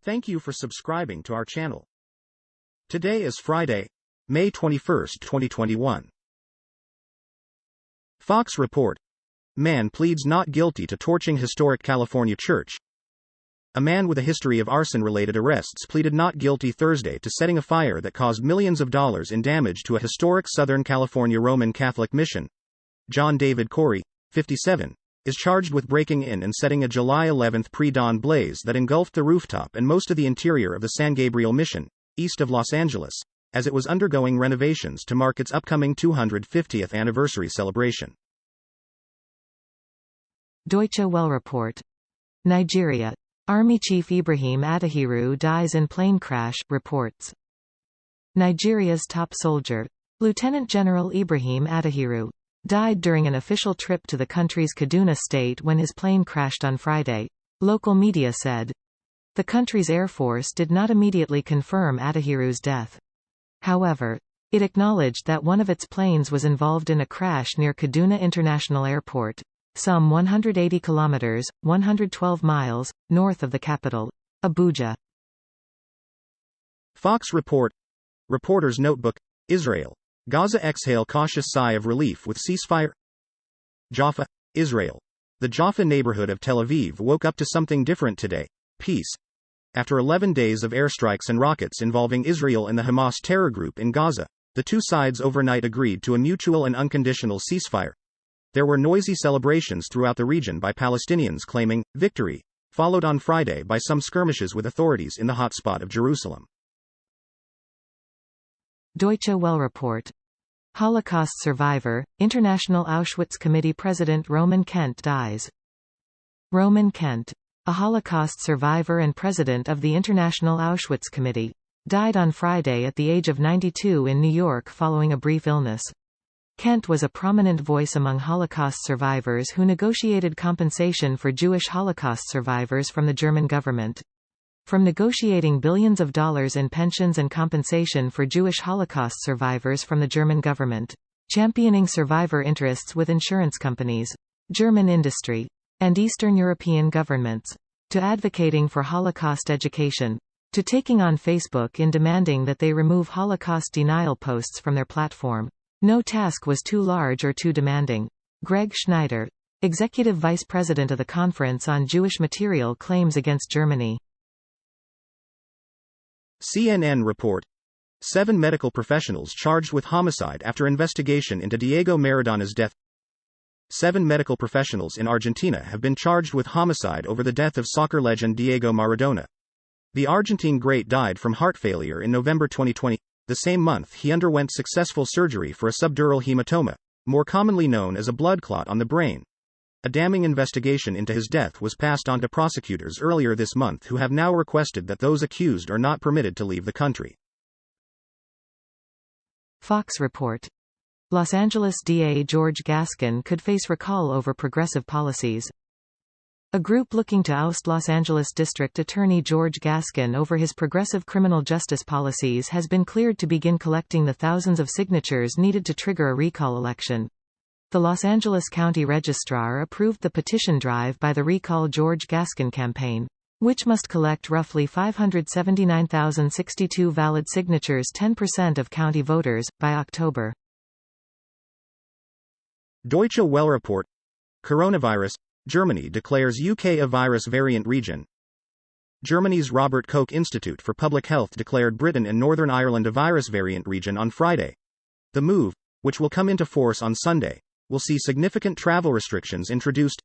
Thank you for subscribing to our channel. Today is Friday, May 21, 2021. Fox report. Man pleads not guilty to torching historic California church. A man with a history of arson-related arrests pleaded not guilty Thursday to setting a fire that caused millions of dollars in damage to a historic Southern California Roman Catholic mission. John David Corey, 57, is charged with breaking in and setting a July 11 pre-dawn blaze that engulfed the rooftop and most of the interior of the San Gabriel mission, east of Los Angeles, as it was undergoing renovations to mark its upcoming 250th anniversary celebration. Deutsche Welle report. Nigeria. Army Chief Ibrahim Attahiru dies in plane crash, reports. Nigeria's top soldier, Lieutenant General Ibrahim Attahiru, died during an official trip to the country's Kaduna state when his plane crashed on Friday, local media said. The country's Air Force did not immediately confirm Attahiru's death. However, it acknowledged that one of its planes was involved in a crash near Kaduna International Airport, some 180 kilometers, 112 miles, north of the capital, Abuja. Fox report. Reporter's notebook. Israel. Gaza exhale cautious sigh of relief with ceasefire. Jaffa, Israel. The Jaffa neighborhood of Tel Aviv woke up to something different today. Peace. After 11 days of airstrikes and rockets involving Israel and the Hamas terror group in Gaza, the two sides overnight agreed to a mutual and unconditional ceasefire. There were noisy celebrations throughout the region by Palestinians claiming victory, followed on Friday by some skirmishes with authorities in the hotspot of Jerusalem. Deutsche Welle report. Holocaust survivor, International Auschwitz Committee President Roman Kent dies. Roman Kent, a Holocaust survivor and president of the International Auschwitz Committee, died on Friday at the age of 92 in New York following a brief illness. Kent was a prominent voice among Holocaust survivors who negotiated compensation for Jewish Holocaust survivors from the German government. From negotiating billions of dollars in pensions and compensation for Jewish Holocaust survivors from the German government, championing survivor interests with insurance companies, German industry, and Eastern European governments, to advocating for Holocaust education, to taking on Facebook in demanding that they remove Holocaust denial posts from their platform. No task was too large or too demanding. Greg Schneider, executive vice president of the Conference on Jewish Material Claims Against Germany. CNN report. 7 medical professionals charged with homicide after investigation into Diego Maradona's death. 7 medical professionals in Argentina have been charged with homicide over the death of soccer legend Diego Maradona. The Argentine great died from heart failure in November 2020. The same month he underwent successful surgery for a subdural hematoma, more commonly known as a blood clot on the brain. A damning investigation into his death was passed on to prosecutors earlier this month, who have now requested that those accused are not permitted to leave the country. Fox report. Los Angeles DA George Gaskin could face recall over progressive policies. A group looking to oust Los Angeles District Attorney George Gaskin over his progressive criminal justice policies has been cleared to begin collecting the thousands of signatures needed to trigger a recall election. The Los Angeles County Registrar approved the petition drive by the Recall George Gaskin campaign, which must collect roughly 579,062 valid signatures, 10% of county voters, by October. Deutsche Welle report. Coronavirus. Germany declares UK a virus variant region. Germany's Robert Koch Institute for Public Health declared Britain and Northern Ireland a virus variant region on Friday. The move, which will come into force on Sunday, will see significant travel restrictions introduced.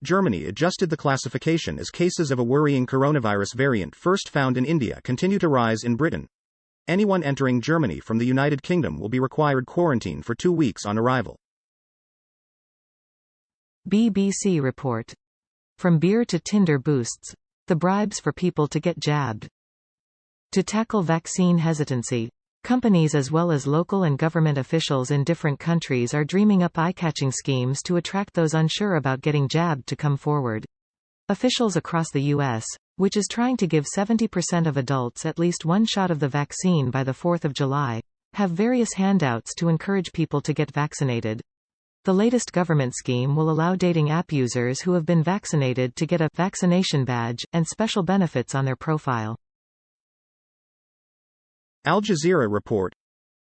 Germany adjusted the classification as cases of a worrying coronavirus variant first found in India continue to rise in Britain. Anyone entering Germany from the United Kingdom will be required quarantine for 2 weeks on arrival. BBC report. From beer to Tinder boosts. The bribes for people to get jabbed. To tackle vaccine hesitancy, companies as well as local and government officials in different countries are dreaming up eye-catching schemes to attract those unsure about getting jabbed to come forward. Officials across the U.S., which is trying to give 70% of adults at least one shot of the vaccine by the 4th of July, have various handouts to encourage people to get vaccinated. The latest government scheme will allow dating app users who have been vaccinated to get a vaccination badge, and special benefits on their profile. Al Jazeera report.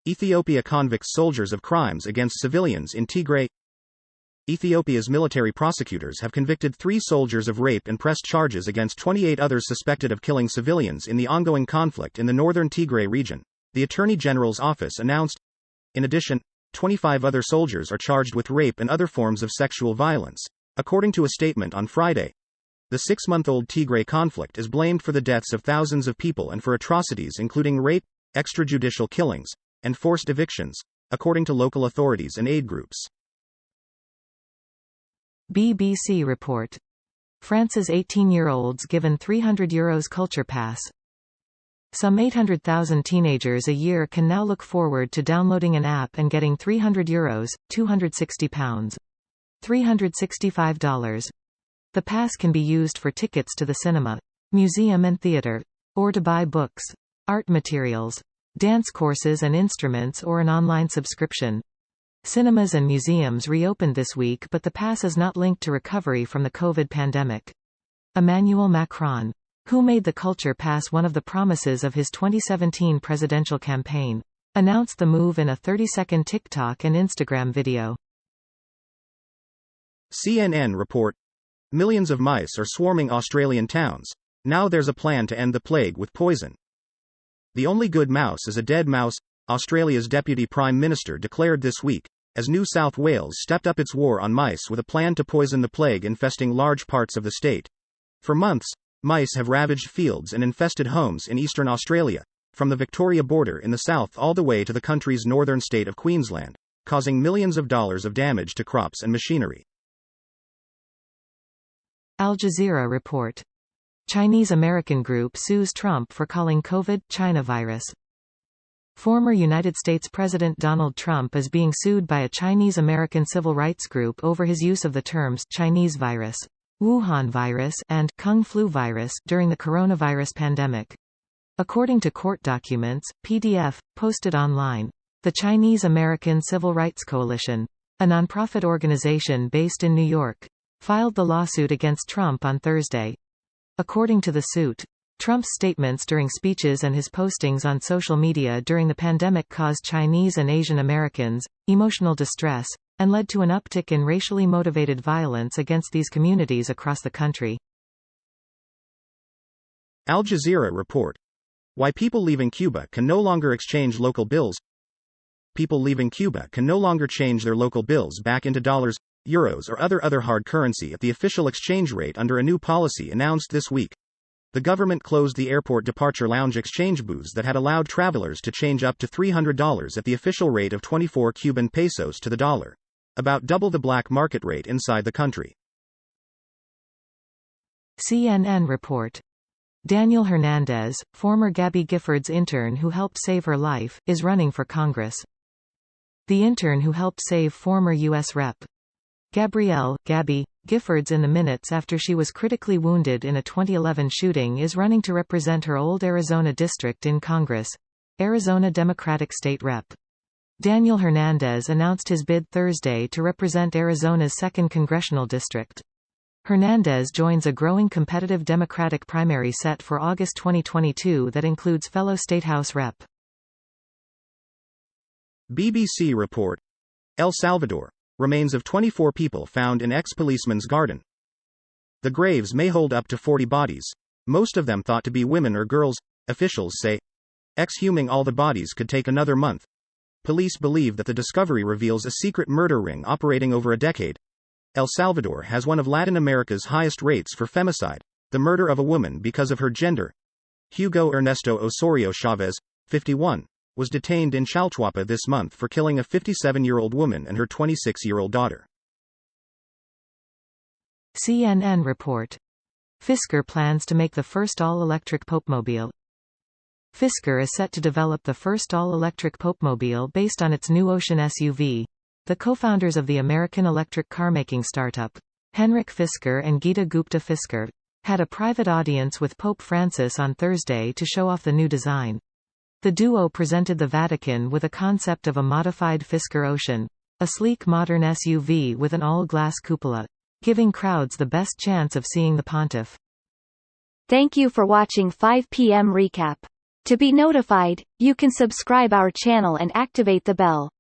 Ethiopia convicts soldiers of crimes against civilians in Tigray. Ethiopia's military prosecutors have convicted 3 soldiers of rape and pressed charges against 28 others suspected of killing civilians in the ongoing conflict in the northern Tigray region, the Attorney General's office announced. In addition, 25 other soldiers are charged with rape and other forms of sexual violence, according to a statement on Friday. The 6-month-old Tigray conflict is blamed for the deaths of thousands of people and for atrocities including rape, extrajudicial killings, and forced evictions, according to local authorities and aid groups. BBC report. France's 18-year-olds given €300 culture pass. Some 800,000 teenagers a year can now look forward to downloading an app and getting €300, £260. $365. The pass can be used for tickets to the cinema, museum and theater, or to buy books, art materials, dance courses and instruments, or an online subscription. Cinemas and museums reopened this week, but the pass is not linked to recovery from the COVID pandemic. Emmanuel Macron, who made the culture pass one of the promises of his 2017 presidential campaign, announced the move in a 30-second TikTok and Instagram video. CNN report. Millions of mice are swarming Australian towns. Now there's a plan to end the plague with poison. The only good mouse is a dead mouse, Australia's Deputy Prime Minister declared this week, as New South Wales stepped up its war on mice with a plan to poison the plague infesting large parts of the state. For months, mice have ravaged fields and infested homes in eastern Australia, from the Victoria border in the south all the way to the country's northern state of Queensland, causing millions of dollars of damage to crops and machinery. Al Jazeera report. ChineseAmerican group sues Trump for calling COVID China virus. Former United States President Donald Trump is being sued by a Chinese-American civil rights group over his use of the terms Chinese virus, Wuhan virus, and Kung flu virus during the coronavirus pandemic. According to court documents, PDF, posted online, the Chinese-American Civil Rights Coalition, a nonprofit organization based in New York, filed the lawsuit against Trump on Thursday. According to the suit, Trump's statements during speeches and his postings on social media during the pandemic caused Chinese and Asian Americans emotional distress, and led to an uptick in racially motivated violence against these communities across the country. Al Jazeera report. Why people leaving Cuba can no longer exchange local bills. People leaving Cuba can no longer change their local bills back into dollars, euros or other hard currency at the official exchange rate under a new policy announced this week. The government closed the airport departure lounge exchange booths that had allowed travelers to change up to $300 at the official rate of 24 Cuban pesos to the dollar, about double the black market rate inside the country. CNN report. Daniel Hernandez, former Gabby Giffords intern who helped save her life, is running for Congress. The intern who helped save former U.S. Rep. Gabriel, Gabby Giffords in the minutes after she was critically wounded in a 2011 shooting is running to represent her old Arizona district in Congress. Arizona Democratic State Rep. Daniel Hernandez announced his bid Thursday to represent Arizona's 2nd congressional district. Hernandez joins a growing competitive Democratic primary set for August 2022 that includes fellow Statehouse Rep. BBC report. El Salvador. Remains of 24 people found in ex-policeman's garden. The graves may hold up to 40 bodies, most of them thought to be women or girls, officials say. Exhuming all the bodies could take another month. Police believe that the discovery reveals a secret murder ring operating over a decade. El Salvador has one of Latin America's highest rates for femicide, the murder of a woman because of her gender. Hugo Ernesto Osorio Chavez, 51, was detained in Chalchuapa this month for killing a 57-year-old woman and her 26-year-old daughter. CNN report. Fisker plans to make the first all-electric popemobile. Fisker is set to develop the first all-electric popemobile based on its new Ocean SUV. The co-founders of the American electric car-making startup, Henrik Fisker and Geeta Gupta Fisker, had a private audience with Pope Francis on Thursday to show off the new design. The duo presented the Vatican with a concept of a modified Fisker Ocean, A sleek modern SUV with an all-glass cupola, giving crowds the best chance of seeing the pontiff. Thank you for watching 5 p.m. recap. To be notified, you can subscribe our channel and activate the bell.